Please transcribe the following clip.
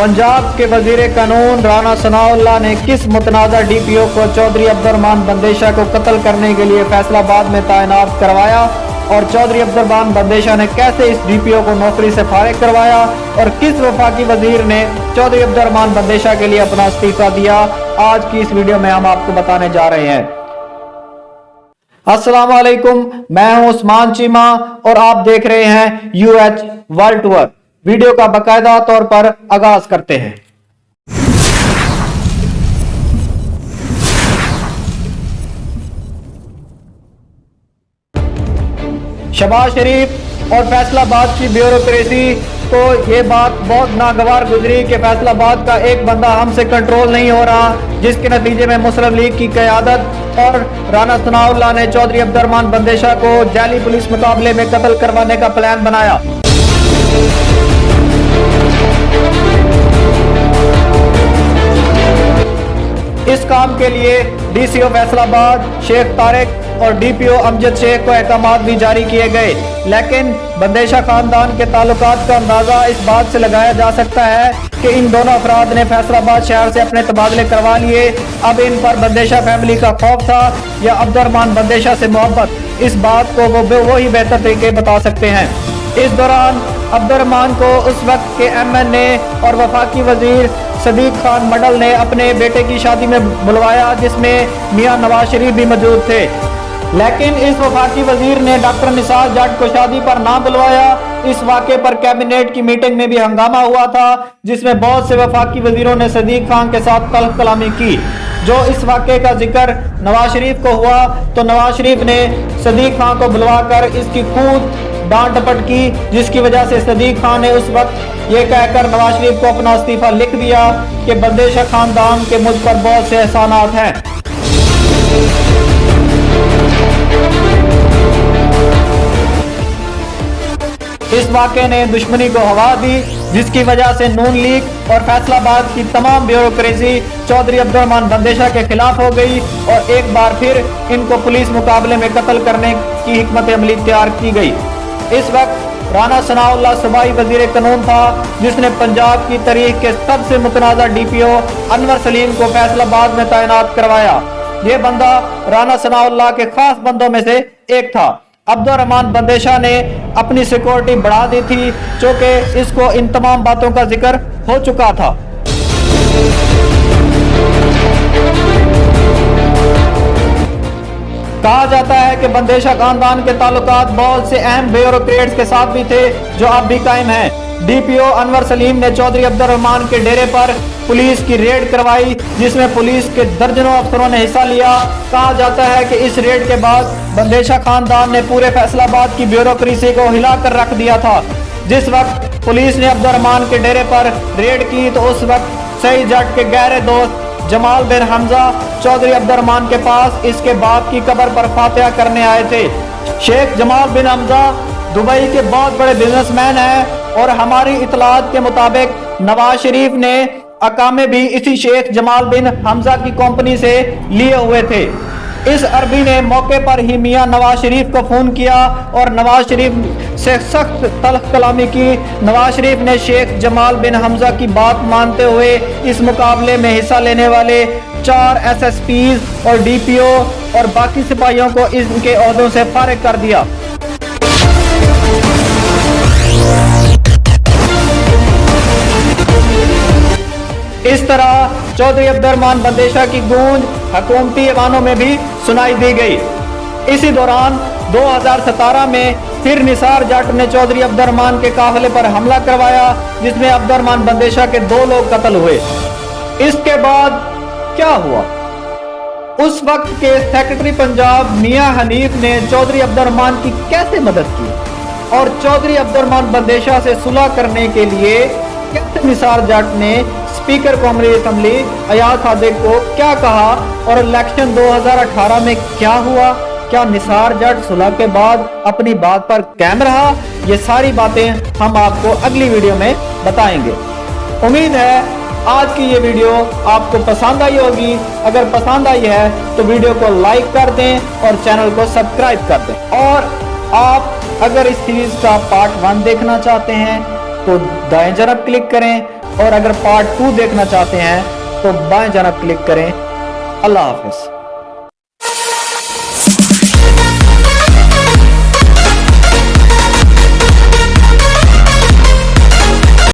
पंजाब के वजीर कानून राना सनाउल्लाह ने किस मुतनाज़ा डीपीओ को चौधरी अब्दुर्रहमान बंदेशा को कत्ल करने के लिए फैसलाबाद में तैनात करवाया और चौधरी अब्दुर्रहमान बंदेशा ने कैसे इस डीपीओ को नौकरी से फारिग करवाया और किस वफाकी वजीर ने चौधरी अब्दुर्रहमान बंदेशा के लिए अपना इस्तीफा दिया, आज की इस वीडियो में हम आपको बताने जा रहे हैं। अस्सलाम वालेकुम, मैं हूं उस्मान चीमा और आप देख रहे हैं यूएच वर्ल्ड टूर। वीडियो का बाकायदा तौर पर आगाज करते हैं। शहबाज शरीफ और फैसलाबाद की ब्यूरोक्रेसी को ये बात बहुत नागवार गुजरी कि फैसलाबाद का एक बंदा हमसे कंट्रोल नहीं हो रहा, जिसके नतीजे में मुस्लिम लीग की क़यादत और राना सनाउल्लाह ने चौधरी अब्दुर्रहमान बंदेशा को जाली पुलिस मुकाबले में कत्ल करवाने का प्लान बनाया। इस काम के लिए डीसीओ फैसलाबाद शेख तारिक और डीपीओ अमजद शेख को अहकामात भी जारी किए गए, लेकिन बंदेशा खानदान के ताल्लुकात का अंदाजा इस बात से लगाया जा सकता है कि इन दोनों अफराद ने फैसलाबाद शहर से अपने तबादले करवा लिए। अब इन पर बंदेशा फैमिली का खौफ था या अब्दुर्रहमान बंदेशा से मोहब्बत, इस बात को वो ही बेहतर तरीके बता सकते हैं। इस दौरान अब्दुर्रहमान को उस वक्त के एमएनए और वफाकी वजीर सदीक खान मडल ने अपने बेटे की शादी में बुलवाया, जिसमें मियां नवाज शरीफ भी मौजूद थे, लेकिन इस वफाकी वजीर ने डॉक्टर निसार जट को शादी पर ना बुलवाया। इस वाक़े पर कैबिनेट की मीटिंग में भी हंगामा हुआ था, जिसमें बहुत से वफाकी वजीरों ने सदीक खान के साथ तल्ख कलामी की। जो इस वाक़े का जिक्र नवाज शरीफ को हुआ तो नवाज शरीफ ने सदीक खान को बुलवाकर इसकी खूब डांट डपट की, जिसकी वजह से सदीक खान ने उस वक्त ये कहकर नवाज शरीफ को अपना इस्तीफा लिख दिया कि बंदेशा खानदान के मुझ पर बहुत से एहसानात हैं। इस वाक़े ने दुश्मनी को हवा दी, जिसकी वजह से नून लीग और फैसलाबाद की तमाम ब्यूरोक्रेसी चौधरी अब्दुर्रहमान बंदेशा के खिलाफ हो गई और एक बार फिर इनको पुलिस मुकाबले में कत्ल करने की हिकमत अमली तैयार की गई। इस वक्त राना सनाउल्लाह सूबाई वजीर कानून था, जिसने पंजाब की तारीख के सबसे मुतनाज़ा डीपीओ अनवर सलीम को फैसलाबाद में तैनात करवाया। ये बंदा राना सनाउल्लाह के खास बंदों में से एक था। अब्दुर्रहमान बंदेशा ने अपनी सिक्योरिटी बढ़ा दी थी, चूंकि इसको इन तमाम बातों का जिक्र हो चुका था। कहा जाता है कि बंदेशा खानदान के ताल्लुकात बहुत से अहम ब्यूरोक्रेट्स के साथ भी थे, जो अब भी कायम हैं। डीपीओ अनवर सलीम ने चौधरी अब्दुर्रहमान के डेरे पर पुलिस की रेड करवाई, जिसमें पुलिस के दर्जनों अफसरों ने हिस्सा लिया। कहा जाता है कि इस रेड के बाद बंदेशा खानदान ने पूरे फैसलाबाद की ब्यूरोक्रेसी को हिलाकर रख दिया था। जिस वक्त पुलिस ने अब्दुर्रहमान के डेरे पर रेड की तो उस वक्त सईद जट के गहरे दोस्त जमाल बिन हमजा चौधरी अब्दुर्रहमान के पास इसके बाप की कब्र पर फातिहा करने आए थे। शेख जमाल बिन हमजा दुबई के बहुत बड़े बिजनेसमैन हैं और हमारी इतलात के मुताबिक नवाज शरीफ ने अकामे भी इसी शेख जमाल बिन हमजा की कंपनी से लिए हुए थे। इस अरबी ने मौके पर ही मियां नवाज शरीफ को फोन किया और नवाज शरीफ से सख्त तल्ख कलामी की। नवाज शरीफ ने शेख जमाल बिन हमजा की बात मानते हुए इस मुकाबले में हिस्सा लेने वाले 4 एसएसपीज और डीपीओ और बाकी सिपाहियों को इनके ओहदों से फारिग कर दिया। इस तरह चौधरी अब्दुर्रहमान बंदेशा की गूंज हुकूमती ऐवानों में भी सुनाई दी गई। इसी दौरान 2017 में फिर निसार जट ने चौधरी अब्दुर्रहमान के काफिले पर हमला करवाया, जिसमें अब्दुर्रहमान बंदेशा के 2 लोग कत्ल हुए। इसके बाद क्या हुआ? उस वक्त के सेक्रेटरी पंजाब मियां हनीफ ने चौधरी अब्दुर्रहमान की कैसे मदद की और चौधरी अब्दुर्रहमान बंदेशा से सुलह करने के लिए कैसे निसार जट ने स्पीकर कौमी असम्बली अयाज सादिक को क्या कहा और इलेक्शन 2018 में क्या हुआ? क्या निसार जट सुलह के बाद अपनी बात पर कायम रहा? ये सारी बातें हम आपको अगली वीडियो में बताएंगे। उम्मीद है आज की ये वीडियो आपको पसंद आई होगी। अगर पसंद आई है तो वीडियो को लाइक कर दें और चैनल को सब्सक्राइब कर दें। और आप अगर इस सीरीज का पार्ट 1 देखना चाहते हैं तो दाएं तरफ क्लिक करें और अगर पार्ट 2 देखना चाहते हैं तो बाएं जाना क्लिक करें। अल्लाह हाफिज।